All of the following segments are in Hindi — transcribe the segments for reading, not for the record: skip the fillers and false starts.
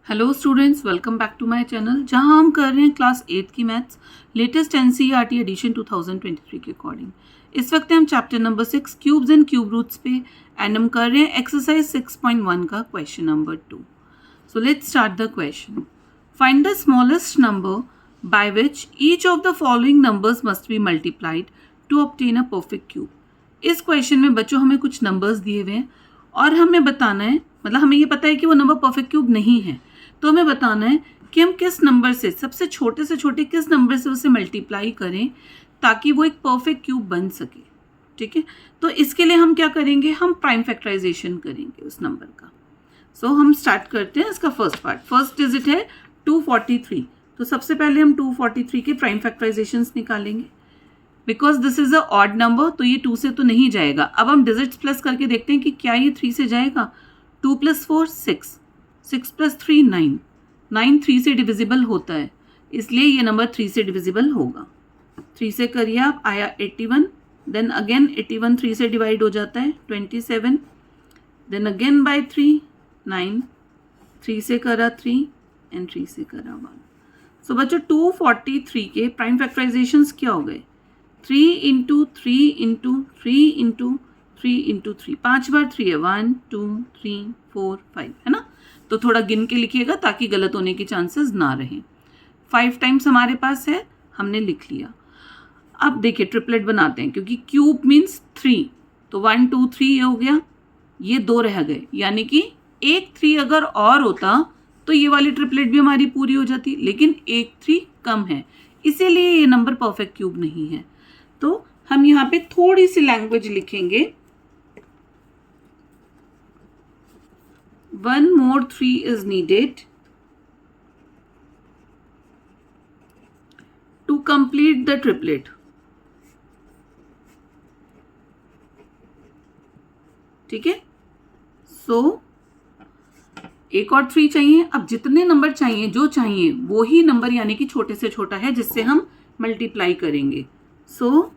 Hello students, welcome back to my channel जहां हम कर रहे हैं क्लास 8 की मैथ्स लेटेस्ट एनसीईआरटी एडिशन 2023 के अकॉर्डिंग। इस वक्त हम chapter number 6 cubes and cube roots पे एंड हम कर रहे हैं एक्सरसाइज 6.1 का question number 2। So let's start the question. Find the smallest number by which each of the following numbers must be multiplied to obtain a perfect cube. इस क्वेश्चन में बच्चों हमें कुछ नंबर्स दिए हुए हैं और हमें बताना है, मतलब हमें ये पता है कि वो नंबर परफेक्ट क्यूब नहीं है, तो हमें बताना है कि हम किस नंबर से, सबसे छोटे किस नंबर से उसे मल्टीप्लाई करें ताकि वो एक परफेक्ट क्यूब बन सके। ठीक है, तो इसके लिए हम क्या करेंगे, हम प्राइम फैक्टराइजेशन करेंगे उस नंबर का। सो हम स्टार्ट करते हैं इसका फर्स्ट पार्ट। फर्स्ट डिजिट है 243, तो सबसे पहले हम 243 के प्राइम फैक्टराइजेशंस निकालेंगे। Because this is a odd number तो ये 2 से तो नहीं जाएगा। अब हम डिजिट्स प्लस करके देखते हैं कि क्या ये 3 से जाएगा। 2 + 4 6, 6 + 3 9, 9 3 से डिविजिबल होता है, इसलिए ये नंबर 3 से डिविजिबल होगा। 3 से करिए आप, आया 81, देन अगेन 81 3 से डिवाइड हो जाता है 27, देन अगेन बाय 3 9, 3 से करा 3 एंड 3 से करा 1। सो बच्चों 243 के प्राइम फैक्टराइजेशंस क्या हो गए, 3 × 3 × 3 × 3 × 3, 5 बार 3 है, 1 2 3 4 5, है ना। तो थोड़ा गिन के लिखिएगा ताकि गलत होने के चांसेस ना रहें। 5 टाइम्स हमारे पास है, हमने लिख लिया। अब देखिए ट्रिपलेट बनाते हैं, क्योंकि क्यूब मीन्स 3, तो 1 2 3 हो गया, ये 2 रह गए, यानी कि एक 3 अगर और होता तो ये वाली ट्रिपलेट भी हमारी पूरी हो जाती, लेकिन एक 3 कम है, इसीलिए ये नंबर परफेक्ट क्यूब नहीं है। तो हम यहाँ पे थोड़ी सी लैंग्वेज लिखेंगे, 1 more 3 is needed to complete the triplet। ठीक है, सो एक और 3 चाहिए। अब जितने नंबर चाहिए, जो चाहिए वो ही नंबर, यानी कि छोटे से छोटा है जिससे हम मल्टीप्लाई करेंगे। So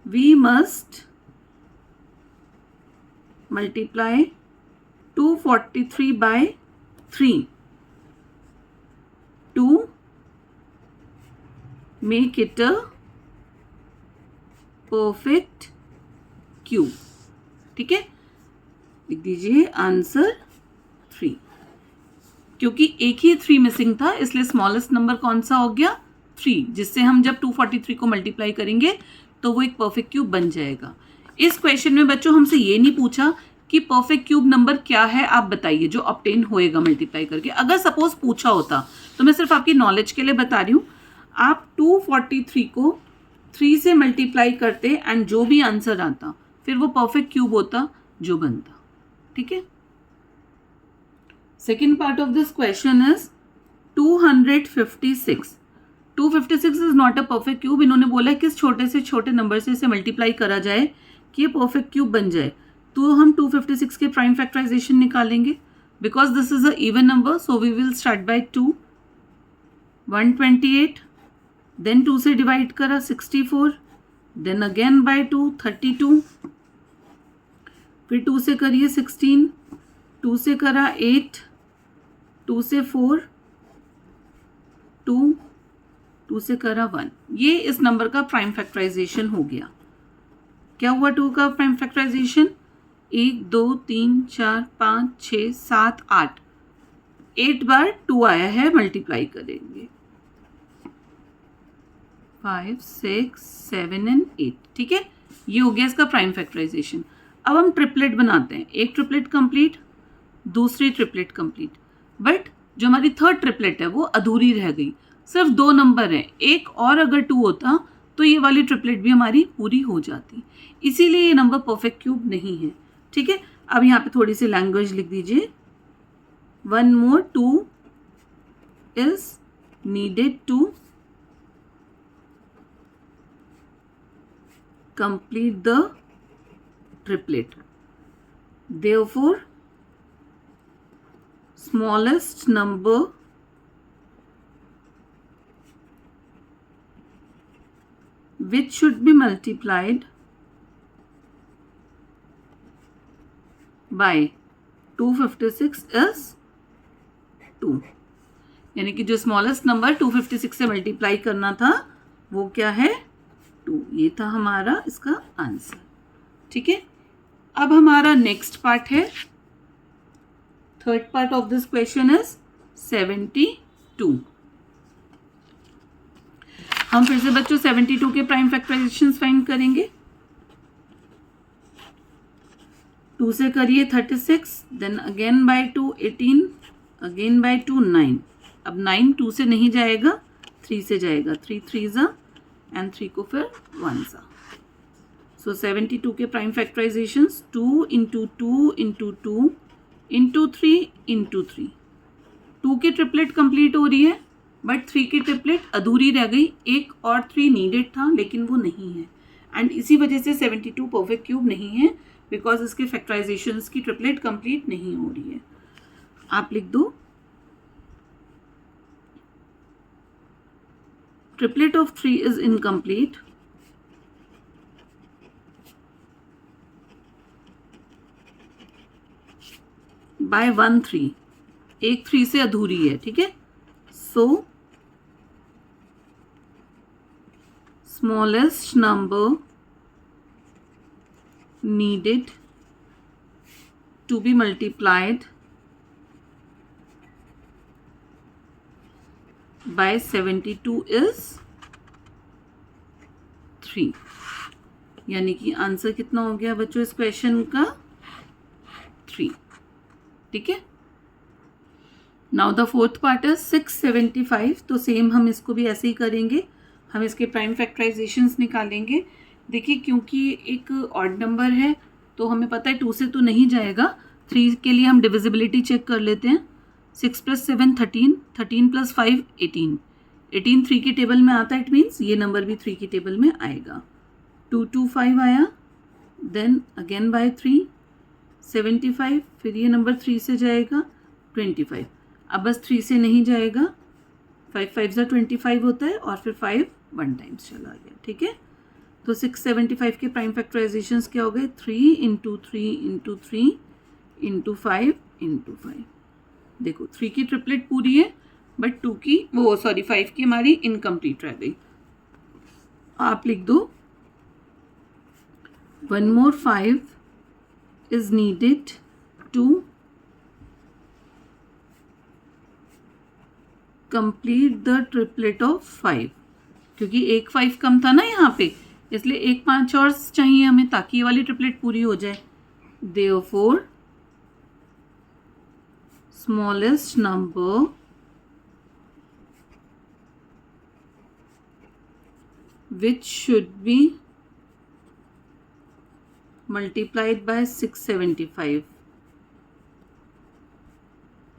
we must multiply 243 by 3 to make it a perfect cube। ठीक है, लिख दीजिए आंसर 3। क्योंकि एक ही 3 मिसिंग था, इसलिए स्मॉलेस्ट नंबर कौन सा हो गया, 3, जिससे हम जब 243 को मल्टीप्लाई करेंगे तो वो एक परफेक्ट क्यूब बन जाएगा। इस क्वेश्चन में बच्चों हमसे ये नहीं पूछा कि परफेक्ट क्यूब नंबर क्या है, आप बताइए जो ऑब्टेन होएगा मल्टीप्लाई करके। अगर सपोज पूछा होता तो मैं सिर्फ आपकी नॉलेज के लिए बता रही हूँ, आप 243 को 3 से मल्टीप्लाई करते एंड जो भी आंसर आता फिर वो परफेक्ट क्यूब होता जो बनता। ठीक है, second part of this question is 256। 256 is not a perfect cube. इन्होंने बोला है किस छोटे से छोटे नंबर से इसे मल्टीप्लाई करा जाए कि ये परफेक्ट क्यूब बन जाए। तो हम 256 के प्राइम फैक्टराइजेशन निकालेंगे। Because this is a even number, so we will start by 2, 128, then 2 से डिवाइड करा 64, देन अगेन बाय 2 32, फिर 2 से करिए 16, 2 से करा 8, 2 से 4, 2, 2 से करा 1। ये इस नंबर का प्राइम फैक्टराइजेशन हो गया। क्या हुआ 2 का प्राइम फैक्टराइजेशन, 1 2 3 4 5 6 7 8, 8 बार 2 आया है, मल्टीप्लाई करेंगे 5 6 7 एंड 8। ठीक है, ये हो गया इसका प्राइम फैक्टराइजेशन। अब हम ट्रिपलेट बनाते हैं, एक ट्रिपलेट कंप्लीट, दूसरी ट्रिपलेट कंप्लीट, बट जो हमारी थर्ड ट्रिपलेट है वो अधूरी रह गई, सिर्फ 2 नंबर हैं, एक और अगर 2 होता तो ये वाली ट्रिपलेट भी हमारी पूरी हो जाती, इसीलिए ये नंबर परफेक्ट क्यूब नहीं है। ठीक है, अब यहाँ पे थोड़ी सी लैंग्वेज लिख दीजिए, 1 more 2 is needed to complete the triplet। Therefore smallest number which should be multiplied by 256 is 2, यानी कि जो स्मॉलेस्ट नंबर 256 से मल्टीप्लाई करना था वो क्या है 2। ये था हमारा इसका आंसर। ठीक है, अब हमारा नेक्स्ट पार्ट है, third part of this question is 72। हम फिर से बच्चों 72 के प्राइम फैक्टराइजेशंस फाइंड करेंगे। 2 से करिए 36, then again by 2 18, again by 2 9। अब 9 2 से नहीं जाएगा, 3 से जाएगा, 3 3 ज़ा एंड 3 को फिर 1 ज़ा। सो 72 के prime factorisations 2 into 2 into 2 into 3 into 3। 2 की ट्रिपलेट कंप्लीट हो रही है बट 3 की ट्रिपलेट अधूरी रह गई, एक और 3 नीडेड था लेकिन वो नहीं है, एंड इसी वजह से 72 परफेक्ट क्यूब नहीं है बिकॉज इसके फैक्टराइजेशंस की ट्रिपलेट कंप्लीट नहीं हो रही है। आप लिख दो triplet of 3 is incomplete by 1 3, एक 3 से अधूरी है। ठीक है, so smallest number needed to be multiplied by 72 is 3, यानी कि आंसर कितना हो गया बच्चों इस क्वेश्चन का 3। ठीक है, now the fourth part is 675। तो सेम हम इसको भी ऐसे ही करेंगे, हम इसके प्राइम फैक्टराइजेशंस निकालेंगे। देखिए क्योंकि एक ऑड नंबर है तो हमें पता है 2 से तो नहीं जाएगा, 3 के लिए हम डिविजिबिलिटी चेक कर लेते हैं। 6 + 7 13, 13 + 5 18, 18 3 की टेबल में आता है, इट मीन्स ये नंबर भी 3 की टेबल में आएगा। 2 2 5 आया, देन अगेन बाय 3 75, फिर ये नंबर 3 से जाएगा 25। अब बस 3 से नहीं जाएगा, 5 5 ज़ा 25 होता है और फिर 5 1 टाइम्स चला गया। ठीक है, तो 675 के प्राइम फैक्टराइजेशंस क्या हो गए 3 इंटू 3 इंटू 3 इंटू 5 इंटू 5। देखो 3 की ट्रिपलेट पूरी है बट 2 की 5 की हमारी इनकम्प्लीट रह गई। आप लिख दो 1 more 5 is needed to complete the triplet of 5, क्योंकि एक 5 कम था ना यहाँ पे, इसलिए एक 5 और चाहिए हमें ताकि ये वाली ट्रिपलेट पूरी हो जाए। Therefore smallest number which should be multiplied by 675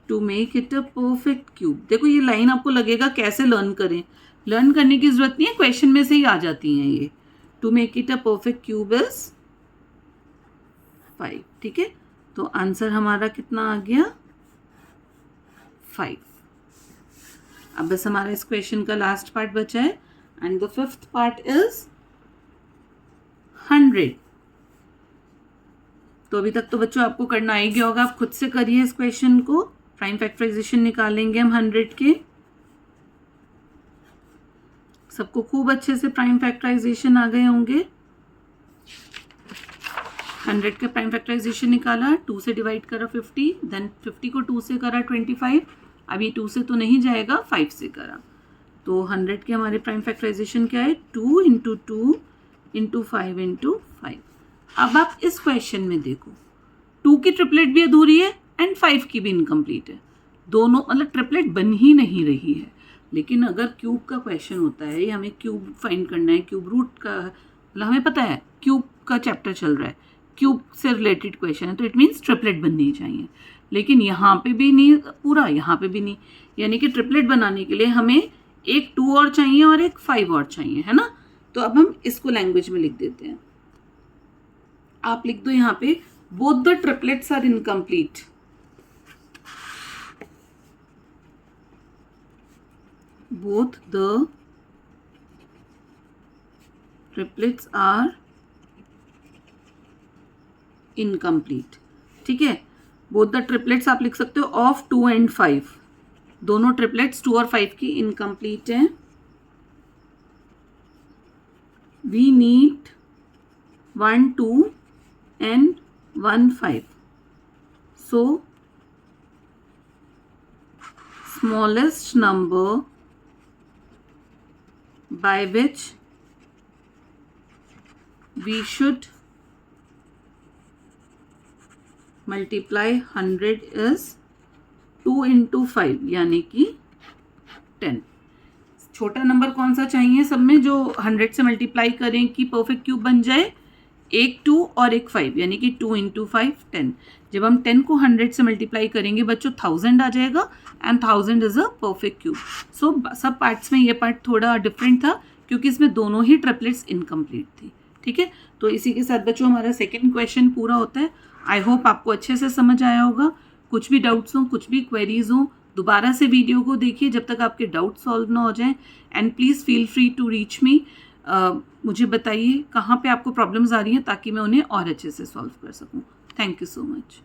to make it a perfect cube। देखो ये लाइन आपको लगेगा कैसे लर्न करें, लर्न करने की जरूरत नहीं है, क्वेश्चन में से ही आ जाती हैं ये। To make it a perfect cube is 5। ठीक है, तो आंसर हमारा कितना आ गया 5। अब बस हमारा इस क्वेश्चन का लास्ट पार्ट बचा है and the fifth part is 100। तो अभी तक तो बच्चों आपको करना आ ही गया होगा, आप खुद से करिए इस क्वेश्चन को। प्राइम फैक्टराइजेशन निकालेंगे हम 100 के, सबको खूब अच्छे से प्राइम फैक्टराइजेशन आ गए होंगे। 100 के प्राइम फैक्टराइजेशन निकाला, 2 से डिवाइड करा 50, देन 50 को 2 से करा 25, अब ये 2 से तो नहीं जाएगा 5 से करा, तो 100 के हमारे प्राइम फैक्टराइजेशन क्या है 2 इंटू 2 इंटू 5 इंटू 5। अब आप इस क्वेश्चन में देखो 2 की ट्रिपलेट भी अधूरी है एंड 5 की भी इनकम्प्लीट है, दोनों मतलब ट्रिपलेट बन ही नहीं रही है। लेकिन अगर क्यूब का क्वेश्चन होता है, हमें क्यूब फाइंड करना है, क्यूब रूट का मतलब हमें पता है क्यूब का चैप्टर चल रहा है, क्यूब से रिलेटेड क्वेश्चन है, तो इट मीन्स ट्रिपलेट बननी चाहिए। लेकिन यहाँ पे भी नहीं पूरा, यहाँ पे भी नहीं, यानी कि ट्रिपलेट बनाने के लिए हमें एक 2 और चाहिए और एक 5 और चाहिए, है ना। तो अब हम इसको लैंग्वेज में लिख देते हैं। आप लिख दो यहाँ पे both the triplets are incomplete. Both the triplets are incomplete. ठीक है, बोथ द ट्रिपलेट्स आप लिख सकते हो ऑफ 2 and 5। दोनों ट्रिपलेट्स 2 और 5 की इनकम्प्लीट हैं. We need 1 2 and 1 5. So smallest number by which we should multiply 100 is 2 into 5 यानी कि 10. छोटा नंबर कौन सा चाहिए सब में जो 100 से मल्टीप्लाई करें कि परफेक्ट क्यूब बन जाए? एक 2 और एक 5 यानी कि 2 into 5 10. जब हम 10 को 100 से मल्टीप्लाई करेंगे बच्चों 1000 आ जाएगा and 1000 is a perfect cube. So सब पार्ट्स में ये पार्ट थोड़ा डिफरेंट था क्योंकि इसमें दोनों ही ट्रिपलेट्स इनकम्प्लीट थी. ठीक है, तो इसी के साथ बच्चों हमारा सेकेंड क्वेश्चन पूरा होता है. आई होप आपको अच्छे से समझ आया होगा. कुछ भी डाउट्स हों, कुछ भी क्वेरीज हों, दोबारा से वीडियो को देखिए जब तक आपके डाउट सॉल्व ना हो जाएं. And please feel free to reach me. मुझे बताइए कहाँ पे आपको प्रॉब्लम्स आ रही हैं ताकि मैं उन्हें और अच्छे से सॉल्व कर सकूँ. Thank you so much.